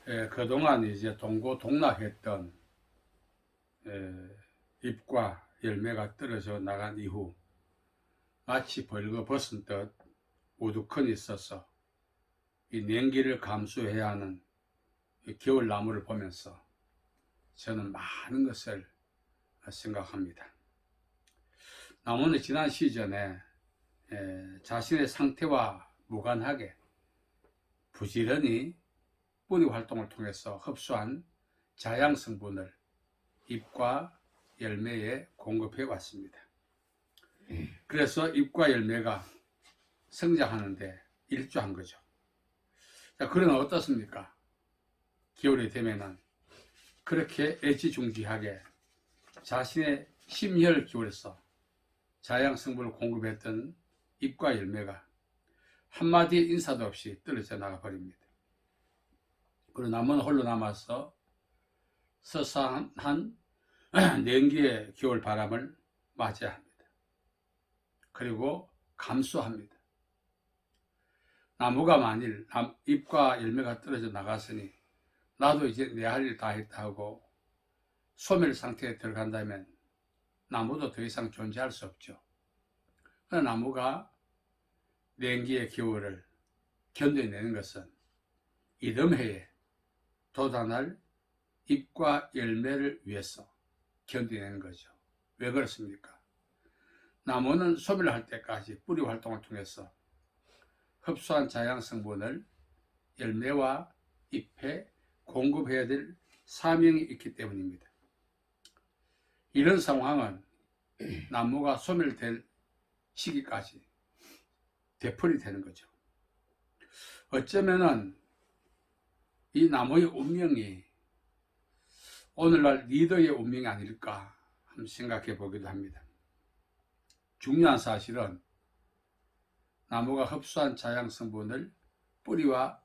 그동안 이제 동고동락했던 잎과 열매가 떨어져 나간 이후 마치 벌거벗은 듯 우두커니 있어서 이 냉기를 감수해야 하는 이 겨울나무를 보면서 저는 많은 것을 생각합니다. 나무는 지난 시즌에 자신의 상태와 무관하게 부지런히 뿌리 활동을 통해서 흡수한 자양 성분을 잎과 열매에 공급해 왔습니다. 그래서 잎과 열매가 성장하는데 일조한 거죠. 자, 그러나 어떻습니까? 겨울이 되면은 그렇게 애지중지하게 자신의 심혈을 기울여서 자양 성분을 공급했던 잎과 열매가 한마디 인사도 없이 떨어져 나가 버립니다. 그리고 나무는 홀로 남아서 서사한 냉기의 겨울 바람을 맞이해야 합니다. 그리고 감수합니다. 나무가 만일 잎과 열매가 떨어져 나갔으니 나도 이제 내 할 일 다 했다 하고 소멸 상태에 들어간다면 나무도 더 이상 존재할 수 없죠. 그러나 나무가 냉기의 겨울을 견뎌내는 것은 이듬해에 돋아날 잎과 열매를 위해서 견뎌내는 거죠. 왜 그렇습니까? 나무는 소멸할 때까지 뿌리 활동을 통해서 흡수한 자양 성분을 열매와 잎에 공급해야 될 사명이 있기 때문입니다. 이런 상황은 나무가 소멸될 시기까지 되풀이 되는 거죠. 어쩌면은 이 나무의 운명이 오늘날 리더의 운명이 아닐까 한번 생각해 보기도 합니다. 중요한 사실은 나무가 흡수한 자양 성분을 뿌리를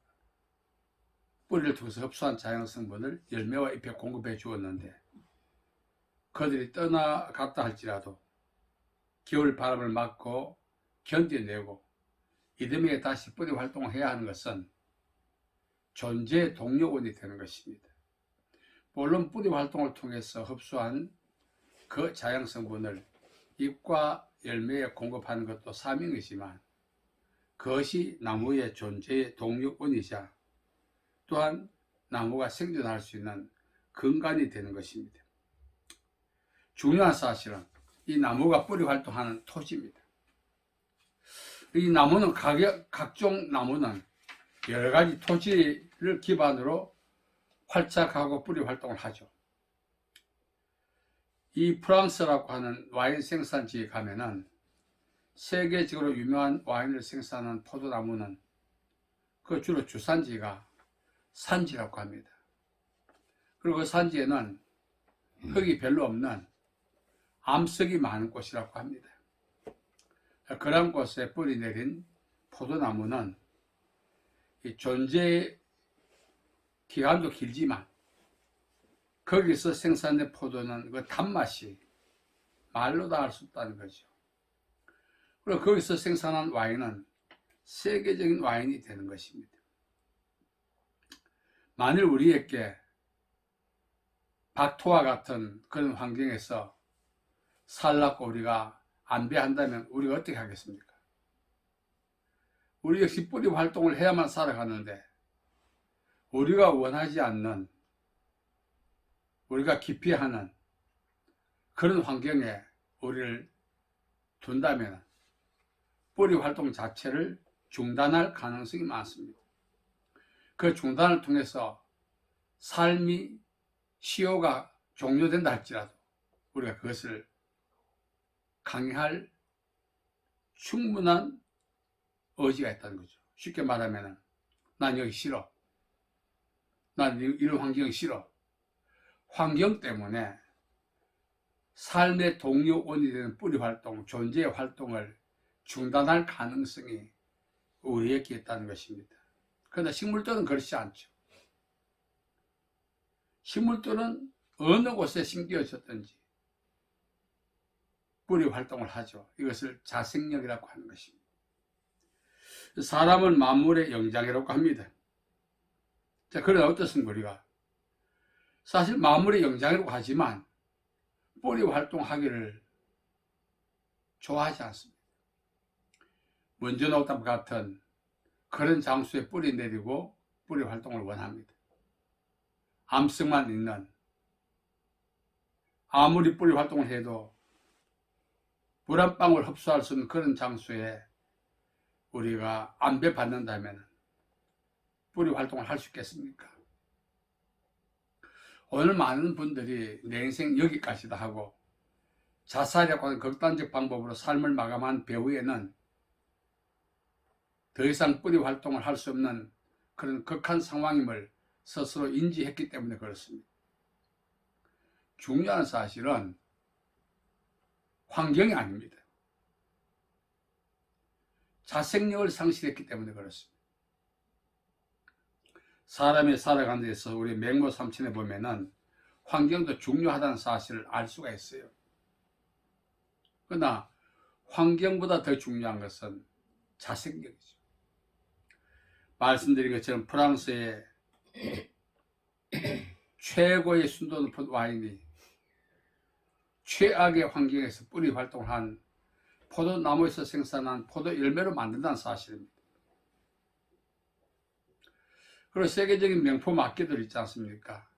통해서 흡수한 자양 성분을 열매와 잎에 공급해 주었는데 그들이 떠나갔다 할지라도 겨울 바람을 맞고 견뎌내고 이듬해 다시 뿌리 활동을 해야 하는 것은 존재의 동력원이 되는 것입니다. 물론 뿌리 활동을 통해서 흡수한 그 자양 성분을 잎과 열매에 공급하는 것도 사명이지만 그것이 나무의 존재의 동력원이자 또한 나무가 생존할 수 있는 근간이 되는 것입니다. 중요한 사실은 이 나무가 뿌리 활동하는 토지입니다. 이 나무는 각종 나무는 여러 가지 토지를 기반으로 활착하고 뿌리 활동을 하죠. 이 프랑스라고 하는 와인 생산지에 가면은 세계적으로 유명한 와인을 생산하는 포도나무는 그 주로 주산지가 산지라고 합니다. 그리고 그 산지에는 흙이 별로 없는 암석이 많은 곳이라고 합니다. 그런 곳에 뿌리 내린 포도나무는 이 존재의 기간도 길지만 거기서 생산된 포도는 그 단맛이 말로 다 할 수 없다는 거죠. 그리고 거기서 생산한 와인은 세계적인 와인이 되는 것입니다. 만일 우리에게 박토와 같은 그런 환경에서 살라고 우리가 안배한다면 우리가 어떻게 하겠습니까? 우리 역시 뿌리 활동을 해야만 살아가는데 우리가 원하지 않는 우리가 기피하는 그런 환경에 우리를 둔다면 뿌리 활동 자체를 중단할 가능성이 많습니다. 그 중단을 통해서 삶이 시효가 종료된다 할지라도 우리가 그것을 강행할 충분한 의지가 있다는 거죠. 쉽게 말하면 난 여기 싫어. 난 이런 환경이 싫어. 환경 때문에 삶의 동력원이 되는 뿌리 활동, 존재의 활동을 중단할 가능성이 우리에게 있다는 것입니다. 그러나 식물들은 그렇지 않죠. 식물들은 어느 곳에 심겨졌든지 뿌리 활동을 하죠. 이것을 자생력이라고 하는 것입니다. 사람은 만물의 영장이라고 합니다. 자, 그러나 어떻습니까, 우리가? 사실 마무리 영장이라고 하지만 뿌리 활동하기를 좋아하지 않습니다. 먼저 녹답 같은 그런 장소에 뿌리 내리고 뿌리 활동을 원합니다. 암석만 있는, 아무리 뿌리 활동을 해도 물 한 방울 흡수할 수 없는 그런 장소에 우리가 안배받는다면 뿌리 활동을 할 수 있겠습니까? 오늘 많은 분들이 내 인생 여기까지다 하고 자살이라고 하는 극단적 방법으로 삶을 마감한 배후에는 더 이상 뿌리 활동을 할 수 없는 그런 극한 상황임을 스스로 인지했기 때문에 그렇습니다. 중요한 사실은 환경이 아닙니다. 자생력을 상실했기 때문에 그렇습니다. 사람이 살아가는 데서 우리 맹모 삼천에 보면은 환경도 중요하다는 사실을 알 수가 있어요. 그러나 환경보다 더 중요한 것은 자생력이죠. 말씀드린 것처럼 프랑스의 최고의 순도 높은 와인이 최악의 환경에서 뿌리 활동을 한 포도나무에서 생산한 포도 열매로 만든다는 사실입니다. 그리고 세계적인 명품 악기들 있지 않습니까?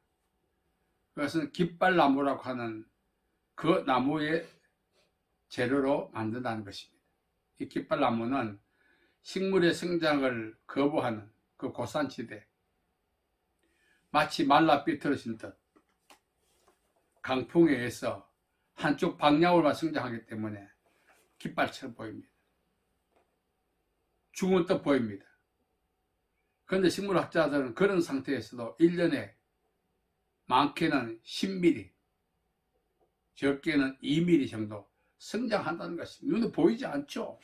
그것은 깃발나무라고 하는 그 나무의 재료로 만든다는 것입니다. 이 깃발나무는 식물의 성장을 거부하는 그 고산지대, 마치 말라 삐뚤어진 듯 강풍에 의해서 한쪽 방향으로만 성장하기 때문에 깃발처럼 보입니다. 죽은 듯 보입니다. 그런데 식물학자들은 그런 상태에서도 1년에 많게는 10mm, 적게는 2mm 정도 성장한다는 것입니다. 눈에 보이지 않죠?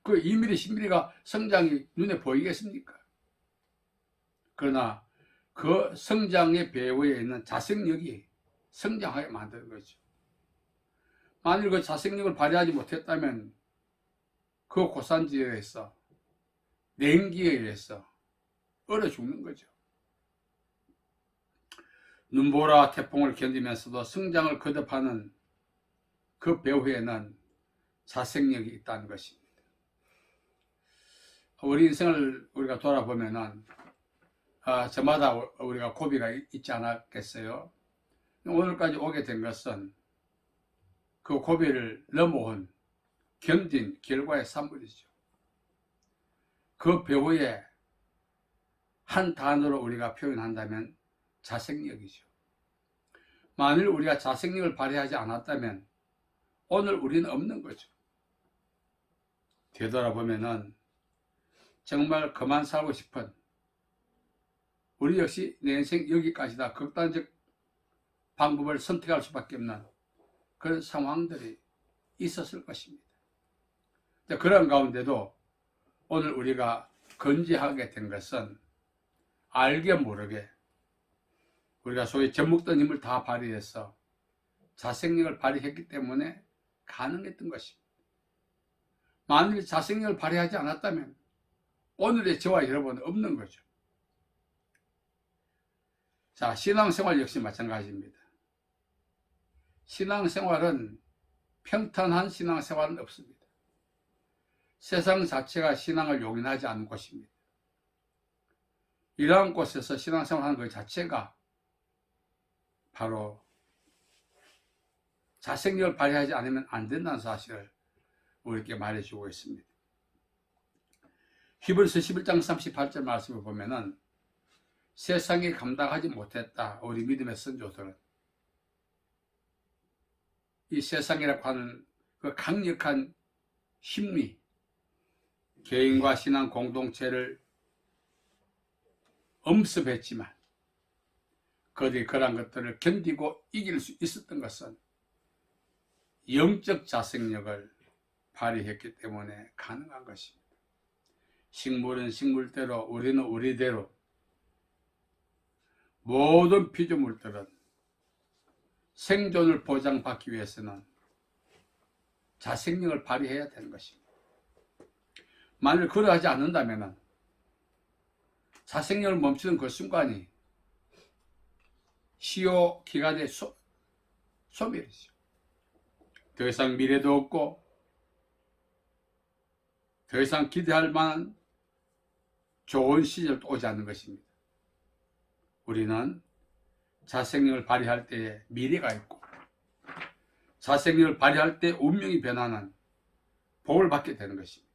그 2mm, 10mm가 성장이 눈에 보이겠습니까? 그러나 그 성장의 배후에 있는 자생력이 성장하게 만드는 거죠. 만일 그 자생력을 발휘하지 못했다면 그 고산지대에서 냉기에 의해서 얼어 죽는 거죠. 눈보라 태풍을 견디면서도 성장을 거듭하는 그 배후에는 자생력이 있다는 것입니다. 우리 인생을 우리가 돌아보면은 저마다 우리가 고비가 있지 않았겠어요? 오늘까지 오게 된 것은 그 고비를 넘어온 견딘 결과의 산물이죠. 그 배후에 한 단어로 우리가 표현한다면 자생력이죠. 만일 우리가 자생력을 발휘하지 않았다면 오늘 우리는 없는 거죠. 되돌아보면은 정말 그만 살고 싶은, 우리 역시 내 인생 여기까지다 극단적 방법을 선택할 수밖에 없는 그런 상황들이 있었을 것입니다. 그런 가운데도 오늘 우리가 건재하게 된 것은 알게 모르게 우리가 소위 젖먹던 힘을 다 발휘해서 자생력을 발휘했기 때문에 가능했던 것입니다. 만일 자생력을 발휘하지 않았다면 오늘의 저와 여러분은 없는 거죠. 자, 신앙생활 역시 마찬가지입니다. 신앙생활은 평탄한 신앙생활은 없습니다. 세상 자체가 신앙을 용인하지 않는 곳입니다. 이러한 곳에서 신앙생활하는 것 자체가 바로 자생력을 발휘하지 않으면 안 된다는 사실을 우리에게 말해주고 있습니다. 히브리서 11장 38절 말씀을 보면은 세상이 감당하지 못했다. 우리 믿음의 선조들은 이 세상이라고 하는 그 강력한 심리, 개인과 신앙 공동체를 엄습했지만 그들이 그러한 것들을 견디고 이길 수 있었던 것은 영적 자생력을 발휘했기 때문에 가능한 것입니다. 식물은 식물대로, 우리는 우리대로, 모든 피조물들은 생존을 보장받기 위해서는 자생력을 발휘해야 되는 것입니다. 만일 그러하지 않는다면 자생력을 멈추는 그 순간이 시효 기간의 소멸이죠. 더 이상 미래도 없고 더 이상 기대할 만한 좋은 시절도 오지 않는 것입니다. 우리는 자생력을 발휘할 때에 미래가 있고 자생력을 발휘할 때 운명이 변하는 복을 받게 되는 것입니다.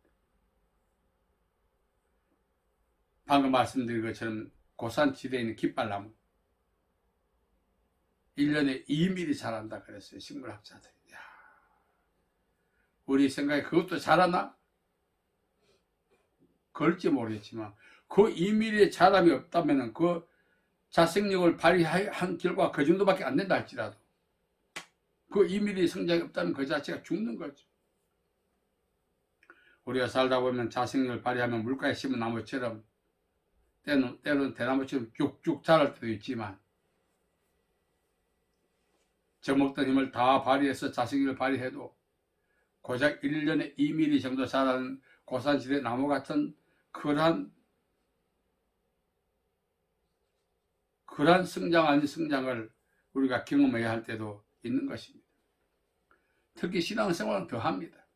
방금 말씀드린 것처럼 고산지대에 있는 깃발나무 1년에 2mm 자란다 그랬어요. 식물학자들이. 야, 우리 생각에 그것도 자라나? 그럴지 모르겠지만 그 2mm의 자람이 없다면 그 자생력을 발휘한 결과가 그 정도밖에 안 된다 할지라도 그 2mm 성장이 없다면 그 자체가 죽는 거죠. 우리가 살다 보면 자생력을 발휘하면 물가에 심은 나무처럼 때로는 대나무처럼 쭉쭉 자랄 때도 있지만 젖먹던 힘을 다 발휘해서 자생력을 발휘해도 고작 1년에 2mm 정도 자라는 고산지대 나무 같은 그러한 성장 아닌 성장을 우리가 경험해야 할 때도 있는 것입니다. 특히 신앙생활은 더합니다.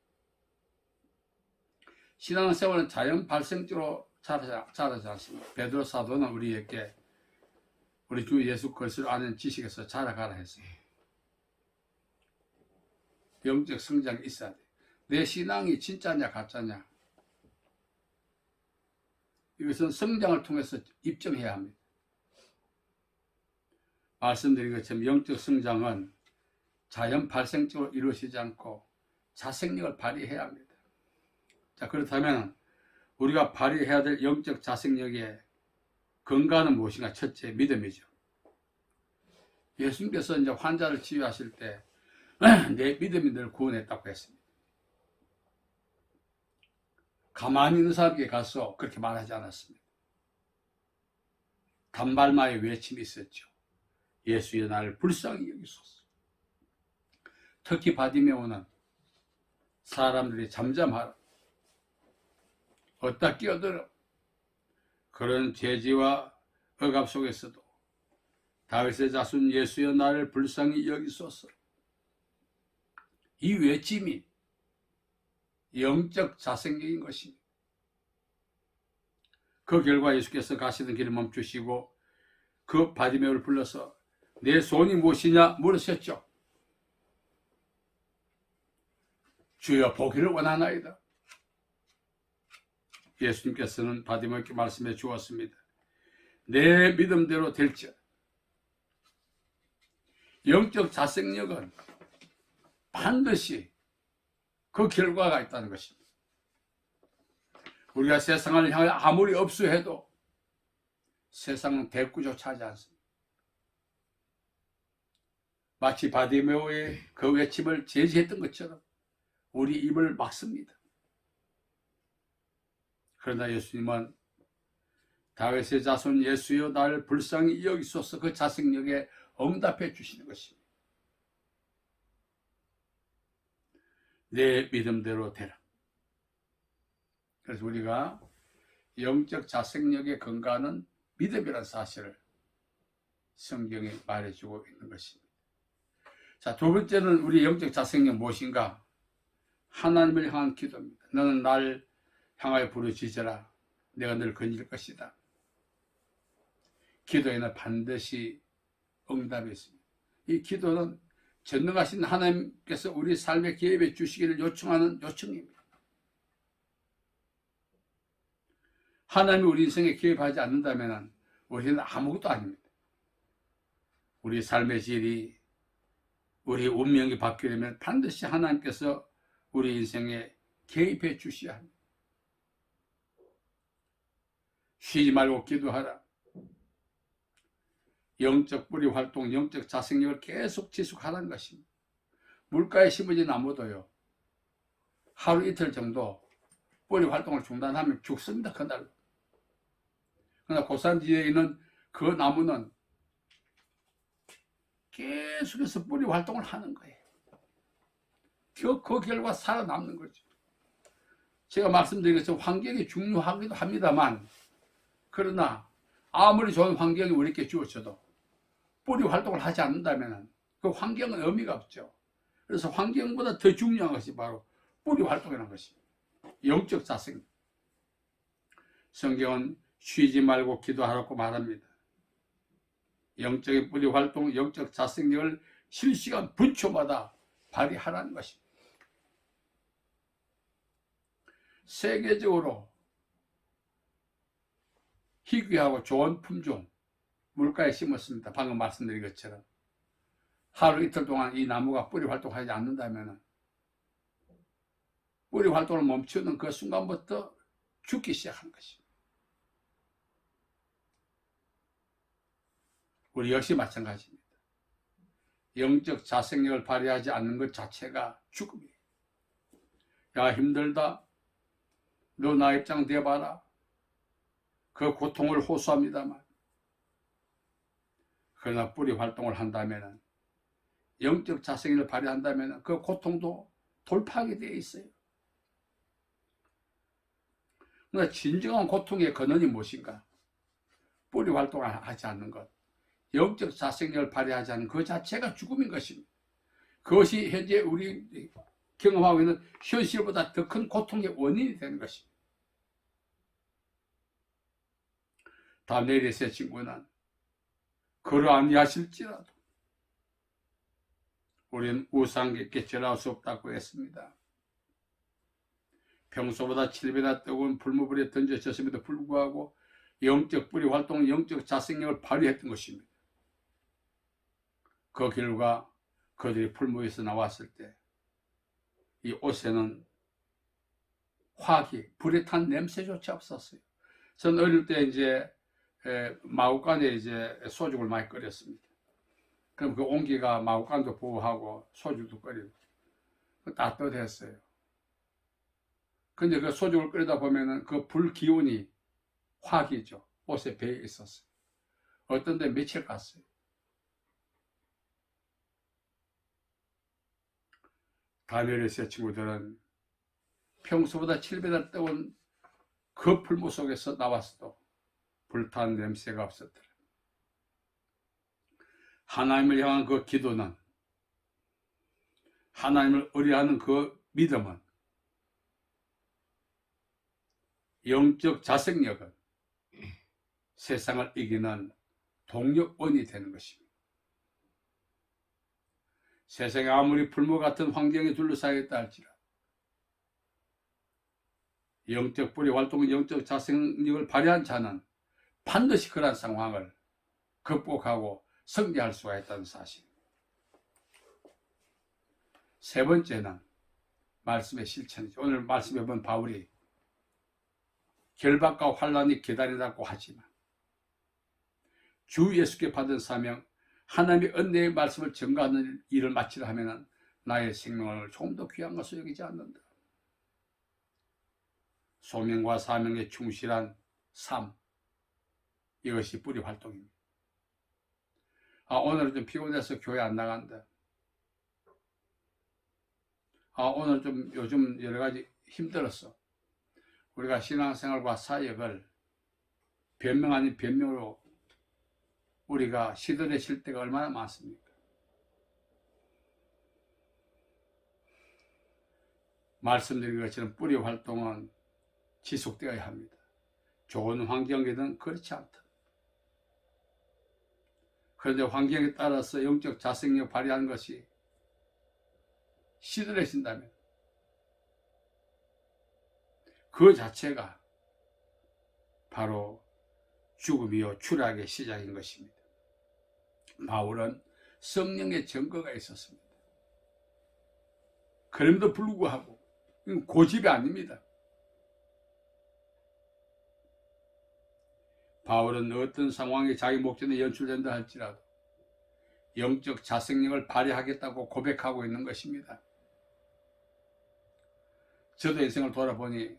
신앙생활은 자연 발생적으로 자라지 않습니다. 베드로 사도는 우리에게 우리 주 예수 그리스도를 아는 지식에서 자라가라 했어요. 영적 성장이 있어야 돼. 내 신앙이 진짜냐 가짜냐 이것은 성장을 통해서 입증해야 합니다. 말씀드린 것처럼 영적 성장은 자연 발생적으로 이루어지지 않고 자생력을 발휘해야 합니다. 자, 그렇다면 우리가 발휘해야 될 영적 자생력의 근간은 무엇인가? 첫째, 믿음이죠. 예수님께서 이제 환자를 치유하실 때 내 믿음이 널 구원했다고 했습니다. 가만히 있는 사람에게 가서 그렇게 말하지 않았습니다. 단발마의 외침이 있었죠. 예수의 나를 불쌍히 여기소서. 특히 바디메오는 사람들이 잠잠하라. 어디다 끼어들어. 그런 죄지와 억압 속에서도 다윗의 자손 예수여 나를 불쌍히 여기소서. 이 외침이 영적 자생력인 것입니다. 그 결과 예수께서 가시던 길을 멈추시고 그 바디메오를 불러서 내 소원이 무엇이냐 물으셨죠. 주여 보기를 원하나이다. 예수님께서는 바디메오에게 말씀해 주었습니다. 내 믿음대로 될지어다. 영적 자생력은 반드시 그 결과가 있다는 것입니다. 우리가 세상을 향해 아무리 업수해도 세상은 대꾸조차 하지 않습니다. 마치 바디메오의 그 외침을 제지했던 것처럼 우리 입을 막습니다. 그러나 예수님은 다윗의 자손 예수여 나를 불쌍히 여기소서 그 자생력에 응답해 주시는 것입니다. 내 믿음대로 되라. 그래서 우리가 영적 자생력의 근간은 믿음이라는 사실을 성경이 말해주고 있는 것입니다. 자, 두 번째는 우리 영적 자생력 무엇인가? 하나님을 향한 기도입니다. 너는 날 향하여 부르짖으라. 내가 널 건질 것이다. 기도에는 반드시 응답이 있습니다. 이 기도는 전능하신 하나님께서 우리 삶에 개입해 주시기를 요청하는 요청입니다. 하나님이 우리 인생에 개입하지 않는다면 우리는 아무것도 아닙니다. 우리 삶의 질이, 우리 운명이 바뀌려면 반드시 하나님께서 우리 인생에 개입해 주셔야 합니다. 쉬지 말고 기도하라. 영적 뿌리 활동, 영적 자생력을 계속 지속하라는 것입니다. 물가에 심어진 나무도요, 하루 이틀 정도 뿌리 활동을 중단하면 죽습니다. 그날로. 그러나 고산지대에 있는 그 나무는 계속해서 뿌리 활동을 하는 거예요. 그 결과 살아남는 거죠. 제가 말씀드린 것처럼 환경이 중요하기도 합니다만 그러나 아무리 좋은 환경이 우리에게 주어져도 뿌리 활동을 하지 않는다면 그 환경은 의미가 없죠. 그래서 환경보다 더 중요한 것이 바로 뿌리 활동이라는 것입니다. 영적 자생. 성경은 쉬지 말고 기도하라고 말합니다. 영적인 뿌리 활동, 영적 자생력을 실시간 분초마다 발휘하라는 것입니다. 세계적으로 희귀하고 좋은 품종 물가에 심었습니다. 방금 말씀드린 것처럼 하루 이틀 동안 이 나무가 뿌리 활동하지 않는다면 뿌리 활동을 멈추는 그 순간부터 죽기 시작한 것입니다. 우리 역시 마찬가지입니다. 영적 자생력을 발휘하지 않는 것 자체가 죽음이에요. 야, 힘들다. 너 나 입장 돼봐라. 그 고통을 호소합니다만, 그러나 뿌리 활동을 한다면, 영적 자생력을 발휘한다면 그 고통도 돌파하게 되어 있어요. 그러나 진정한 고통의 근원이 무엇인가? 뿌리 활동을 하지 않는 것, 영적 자생력을 발휘하지 않는 그 자체가 죽음인 것입니다. 그것이 현재 우리 경험하고 있는 현실보다 더 큰 고통의 원인이 되는 것입니다. 다니엘의 친구는 그러아니하실지라도 우리는 우상에게 절할 수 없다고 했습니다. 평소보다 7배나 뜨거운 불무불에 던져졌음에도 불구하고 영적 뿌리 활동, 영적 자생력을 발휘했던 것입니다. 그 결과 그들이 풀무에서 나왔을 때 이 옷에는 화기, 불에 탄 냄새조차 없었어요. 전 어릴 때 이제 마구간에 이제 소죽을 많이 끓였습니다. 그럼 그 온기가 마구간도 보호하고 소죽도 끓이고 따뜻했어요. 근데 그 소죽을 끓이다 보면은 그 불 기운이 화기죠. 옷에 배어 있었어요. 어떤 데 며칠 갔어요. 다니엘의 세 친구들은 평소보다 7배나 뜨거운 그 풀무 속에서 나왔어도 불탄 냄새가 없었더라. 하나님을 향한 그 기도는, 하나님을 의뢰하는 그 믿음은, 영적 자생력은 세상을 이기는 동력원이 되는 것입니다. 세상에 아무리 불모 같은 환경에 둘러싸여 있다 할지라도 영적 뿌리 활동, 영적 자생력을 발휘한 자는 반드시 그러한 상황을 극복하고 승리할 수가 있다는 사실. 세 번째는 말씀의 실천이죠. 오늘 말씀해 본 바울이 결박과 환란이 기다리라고 하지만 주 예수께 받은 사명, 하나님의 은혜의 말씀을 전가하는 일을 마치려 하면 나의 생명을 조금 더 귀한 것을 여기지 않는다. 소명과 사명에 충실한 삶, 이것이 뿌리 활동입니다. 오늘 좀 피곤해서 교회 안 나간다. 오늘 좀 요즘 여러 가지 힘들었어. 우리가 신앙생활과 사역을 변명 아닌 변명으로 우리가 시들해질 때가 얼마나 많습니까? 말씀드린 것처럼 뿌리 활동은 지속되어야 합니다. 좋은 환경이든 그렇지 않다. 그런데 환경에 따라서 영적 자생력 발휘하는 것이 시들해진다면 그 자체가 바로 죽음이요 추락의 시작인 것입니다. 바울은 성령의 증거가 있었습니다. 그럼에도 불구하고 이건 고집이 아닙니다. 바울은 어떤 상황에 자기 목전에 연출된다 할지라도 영적 자생력을 발휘하겠다고 고백하고 있는 것입니다. 저도 인생을 돌아보니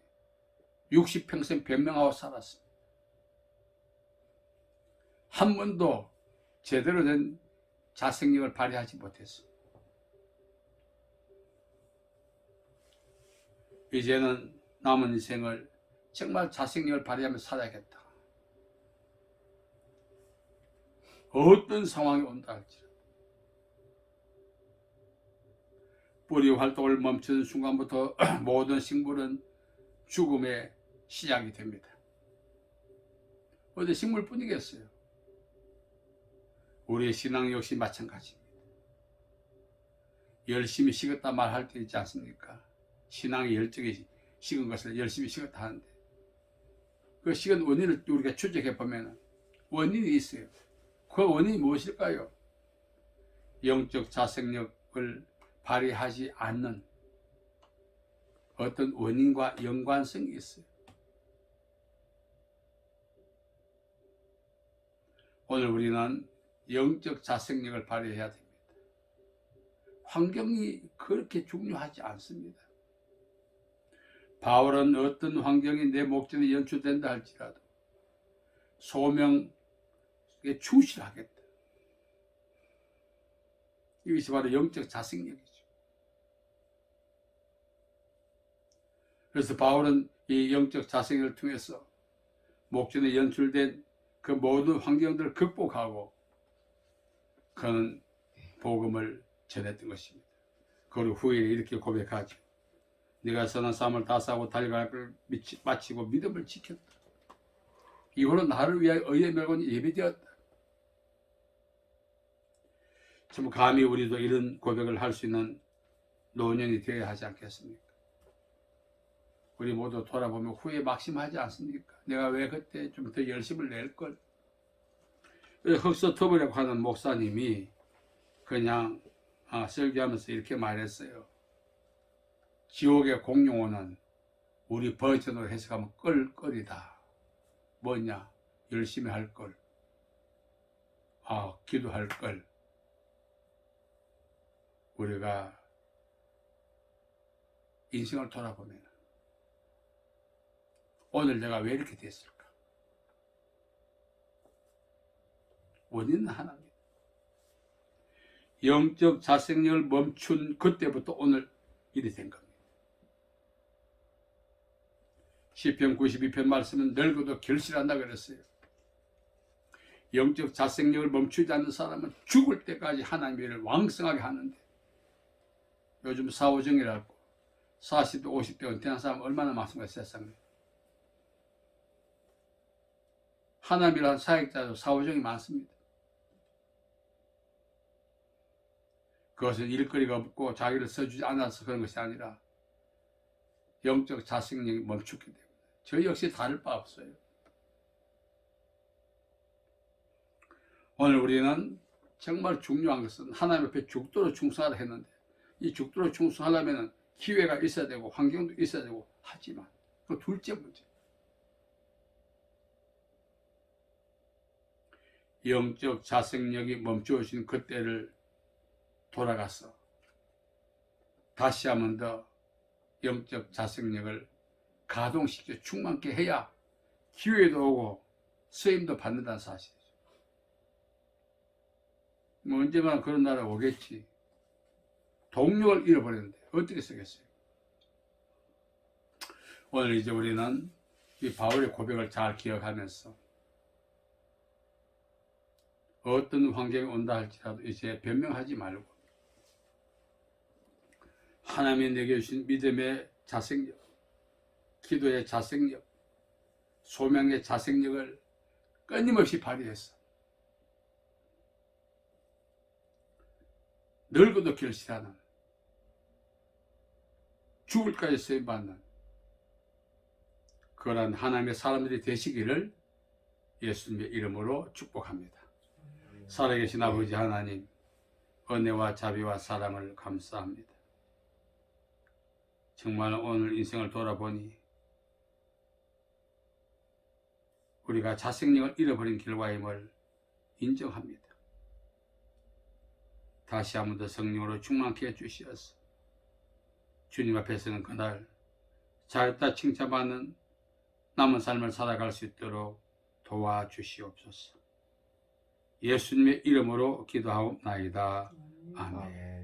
60평생 변명하고 살았습니다. 한 번도 제대로 된 자생력을 발휘하지 못했습니다. 이제는 남은 인생을 정말 자생력을 발휘하며 살아야겠다. 어떤 상황이 온다 할지라도 뿌리 활동을 멈추는 순간부터 모든 식물은 죽음의 시작이 됩니다. 어디 식물뿐이겠어요. 우리의 신앙 역시 마찬가지입니다. 열심히 식었다 말할 때 있지 않습니까? 신앙의 열정이 식은 것을 열심히 식었다 하는데 그 식은 원인을 우리가 추적해 보면 원인이 있어요. 그 원인이 무엇일까요? 영적 자생력을 발휘하지 않는 어떤 원인과 연관성이 있어요. 오늘 우리는 영적 자생력을 발휘해야 됩니다. 환경이 그렇게 중요하지 않습니다. 바울은 어떤 환경이 내 목전에 연출된다 할지라도 소명에 충실하겠다. 이것이 바로 영적 자생력이죠. 그래서 바울은 이 영적 자생력을 통해서 목전에 연출된 그 모든 환경들을 극복하고 그는 복음을 전했던 것입니다. 그리고 후에 이렇게 고백하죠. 네가 선한 싸움을 다 싸고 달려갈 걸 마치고 믿음을 지켰다. 이후로 나를 위하여 의의 멸관이 예비되었다. 참 감히 우리도 이런 고백을 할 수 있는 노년이 되어야 하지 않겠습니까? 우리 모두 돌아보면 후에 막심하지 않습니까? 내가 왜 그때 좀 더 열심을 낼걸? 흑서터브라고 하는 목사님이 그냥 설교하면서 이렇게 말했어요. 지옥의 공용어는 우리 버전으로 해석하면 끌거리다. 뭐냐? 열심히 할 걸. 기도할 걸. 우리가 인생을 돌아보면 오늘 내가 왜 이렇게 됐을까? 원인은 하나입니다. 영적 자생력을 멈춘 그때부터 오늘 일이 된 겁니다. 시편 92편 말씀은 늙어도 결실한다 그랬어요. 영적 자생력을 멈추지 않는 사람은 죽을 때까지 하나님의 일을 왕성하게 하는데 요즘 사오정이라고 40대 50대 은퇴한 사람 얼마나 많습니까? 세상에. 하나님이라는 사역자도 사오정이 많습니다. 그것은 일거리가 없고 자기를 써주지 않아서 그런 것이 아니라 영적 자생력이 멈췄기 때문에 저 역시 다를 바 없어요. 오늘 우리는 정말 중요한 것은 하나님 앞에 죽도록 충성하라 했는데 이 죽도록 충성하려면 기회가 있어야 되고 환경도 있어야 되고 하지만 그 둘째 문제 영적 자생력이 멈추어진 그때를 돌아가서 다시 한 번 더 영적 자생력을 가동시켜 충만케 해야 기회도 오고 쓰임도 받는다는 사실이죠. 뭐 언젠가 그런 날이 오겠지. 동력을 잃어버렸는데 어떻게 쓰겠어요? 오늘 이제 우리는 이 바울의 고백을 잘 기억하면서 어떤 환경이 온다 할지라도 이제 변명하지 말고 하나님이 내게 주신 믿음의 자생력, 기도의 자생력, 소명의 자생력을 끊임없이 발휘해서 늙어도 결실하는 죽을까지 쓰임받는 그러한 하나님의 사람들이 되시기를 예수님의 이름으로 축복합니다. 살아계신 아버지 하나님, 은혜와 자비와 사랑을 감사합니다. 정말 오늘 인생을 돌아보니 우리가 자생력을 잃어버린 결과임을 인정합니다. 다시 한 번 더 성령으로 충만케 해주시어서 주님 앞에서는 그날 잘했다 칭찬받는 남은 삶을 살아갈 수 있도록 도와주시옵소서. 예수님의 이름으로 기도하옵나이다. 아멘.